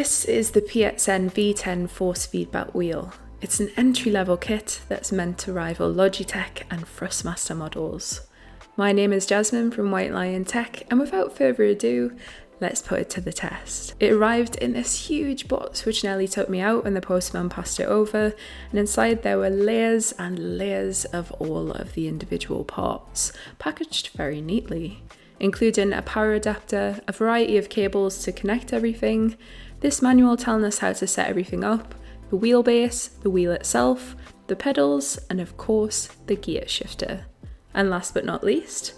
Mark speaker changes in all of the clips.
Speaker 1: This is the PXN V10 force feedback wheel. It's an entry-level kit that's meant to rival Logitech and Thrustmaster models. My name is Jasmine from White Lion Tech, and without further ado, let's put it to the test. It arrived in this huge box which nearly took me out when the postman passed it over, and inside there were layers and layers of all of the individual parts, packaged very neatly, including a power adapter, a variety of cables to connect everything, this manual telling us how to set everything up, the wheelbase, the wheel itself, the pedals, and of course the gear shifter. And last but not least,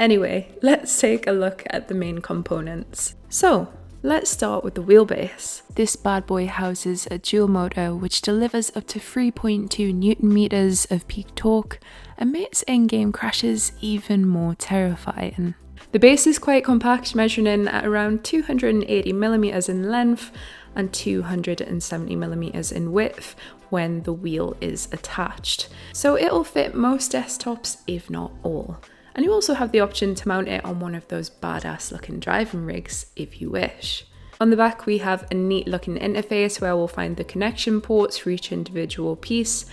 Speaker 1: Anyway, let's take a look at the main components. So, let's start with the wheelbase. This bad boy houses a dual motor which delivers up to 3.2 Newton meters of peak torque and makes in-game crashes even more terrifying. The base is quite compact, measuring in at around 280mm in length and 270mm in width when the wheel is attached. So it'll fit most desktops, if not all. And you also have the option to mount it on one of those badass looking driving rigs if you wish. On the back we have a neat looking interface where we'll find the connection ports for each individual piece,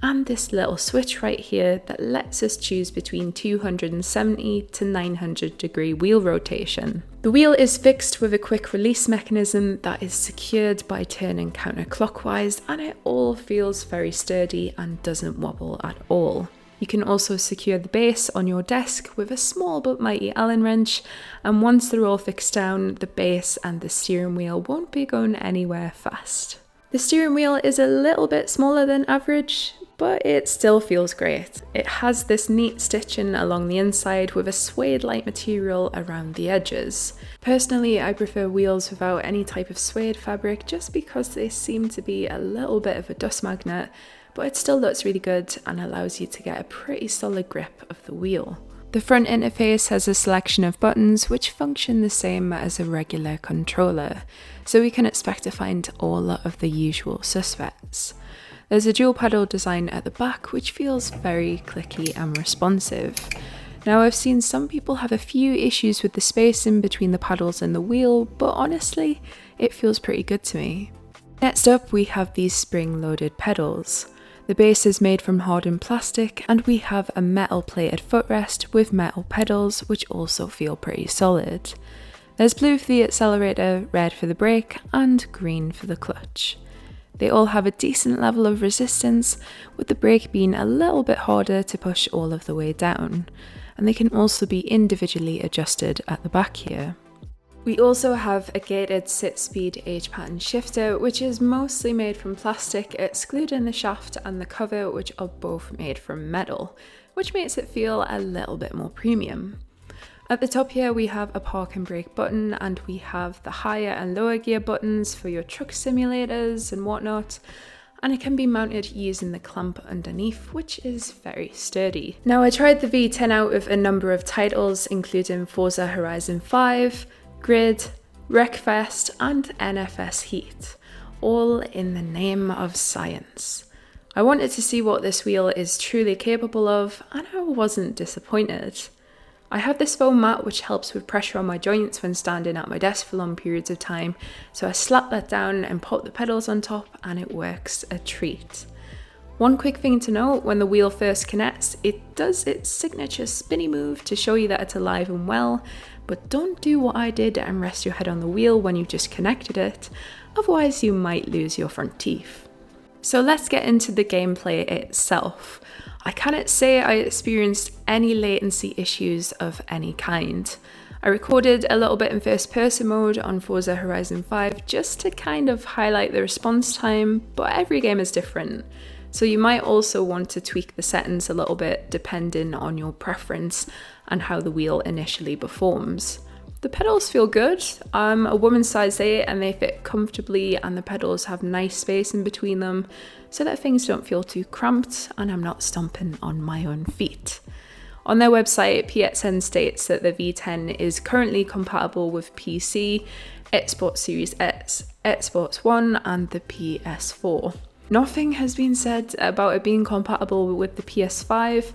Speaker 1: and this little switch right here that lets us choose between 270 to 900 degree wheel rotation. The wheel is fixed with a quick release mechanism that is secured by turning counterclockwise, and it all feels very sturdy and doesn't wobble at all. You can also secure the base on your desk with a small but mighty Allen wrench, and once they're all fixed down, the base and the steering wheel won't be going anywhere fast. The steering wheel is a little bit smaller than average, but it still feels great. It has this neat stitching along the inside with a suede-like material around the edges. Personally, I prefer wheels without any type of suede fabric just because they seem to be a little bit of a dust magnet, but it still looks really good and allows you to get a pretty solid grip of the wheel. The front interface has a selection of buttons which function the same as a regular controller, so we can expect to find all of the usual suspects. There's a dual pedal design at the back which feels very clicky and responsive. Now I've seen some people have a few issues with the spacing between the paddles and the wheel, but honestly, it feels pretty good to me. Next up we have these spring-loaded pedals. The base is made from hardened plastic, and we have a metal plated footrest with metal pedals which also feel pretty solid. There's blue for the accelerator, red for the brake, and green for the clutch. They all have a decent level of resistance, with the brake being a little bit harder to push all of the way down, and they can also be individually adjusted at the back here. We also have a gated 6-speed H-pattern shifter, which is mostly made from plastic, excluding the shaft and the cover, which are both made from metal, which makes it feel a little bit more premium. At the top here we have a park and brake button, and we have the higher and lower gear buttons for your truck simulators and whatnot, and it can be mounted using the clamp underneath, which is very sturdy. Now I tried the V10 out with a number of titles, including Forza Horizon 5, Grid, Wreckfest, and NFS Heat, all in the name of science. I wanted to see what this wheel is truly capable of, and I wasn't disappointed. I have this foam mat which helps with pressure on my joints when standing at my desk for long periods of time, so I slap that down and pop the pedals on top, and it works a treat. One quick thing to note, when the wheel first connects, it does its signature spinny move to show you that it's alive and well, but don't do what I did and rest your head on the wheel when you've just connected it, otherwise you might lose your front teeth. So let's get into the gameplay itself. I cannot say I experienced any latency issues of any kind. I recorded a little bit in first person mode on Forza Horizon 5 just to kind of highlight the response time, but every game is different. So you might also want to tweak the settings a little bit depending on your preference and how the wheel initially performs. The pedals feel good. I'm a woman size 8 and they fit comfortably, and the pedals have nice space in between them so that things don't feel too cramped and I'm not stomping on my own feet. On their website, PXN states that the V10 is currently compatible with PC, Xbox Series X, Xbox One, and the PS4. Nothing has been said about it being compatible with the PS5,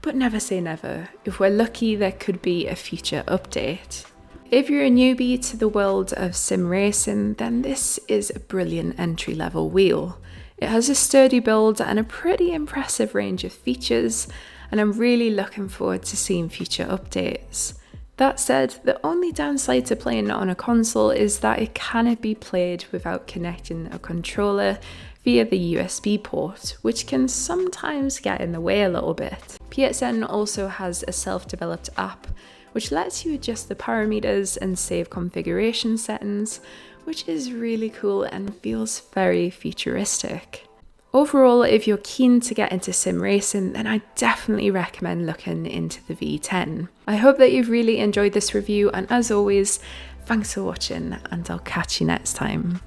Speaker 1: but never say never. If we're lucky, there could be a future update. If you're a newbie to the world of sim racing, then this is a brilliant entry-level wheel. It has a sturdy build and a pretty impressive range of features, and I'm really looking forward to seeing future updates. That said, the only downside to playing it on a console is that it cannot be played without connecting a controller via the USB port, which can sometimes get in the way a little bit. PXN also has a self-developed app which lets you adjust the parameters and save configuration settings, which is really cool and feels very futuristic. Overall, if you're keen to get into sim racing, then I definitely recommend looking into the V10. I hope that you've really enjoyed this review, and as always, thanks for watching, and I'll catch you next time.